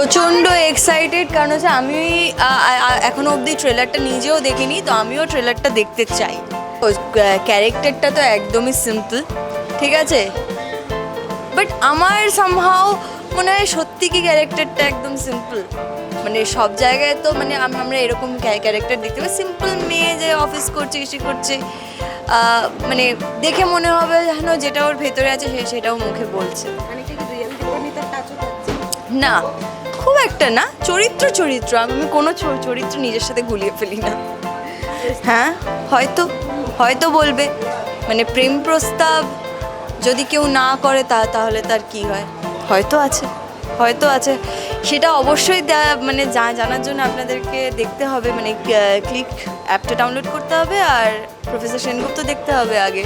প্রচণ্ড এক্সাইটেড, কারণ হচ্ছে আমি এখনো অবধি ট্রেলারটা নিজেও দেখিনি, তো আমিও ট্রেলারটা দেখতে চাই। ক্যারেক্টারটা তো একদমই সিম্পল, ঠিক আছে, বাট আমার সামহাও মনে হয় সত্যি কি ক্যারেক্টারটা একদম সিম্পল। মানে সব জায়গায় তো মানে আমরা এরকম ক্যারেক্টার দেখতে পাই, সিম্পল মেয়ে যে অফিস করছে কিছু করছে, মানে দেখে মনে হবে যেন যেটা ওর ভেতরে আছে সেটাও মুখে বলছে। না, খুব একটা না, চরিত্র আমি কোনো চরিত্র নিজের সাথে গুলিয়ে ফেলি না। হ্যাঁ, হয়তো বলবে, মানে প্রেম প্রস্তাব যদি কেউ না করে তাহলে তার কি হয়, হয়তো আছে সেটা অবশ্যই মানে জানার জন্য আপনাদেরকে দেখতে হবে, মানে ক্লিক অ্যাপটা ডাউনলোড করতে হবে আর প্রফেসর সেনগুপ্ত দেখতে হবে আগে।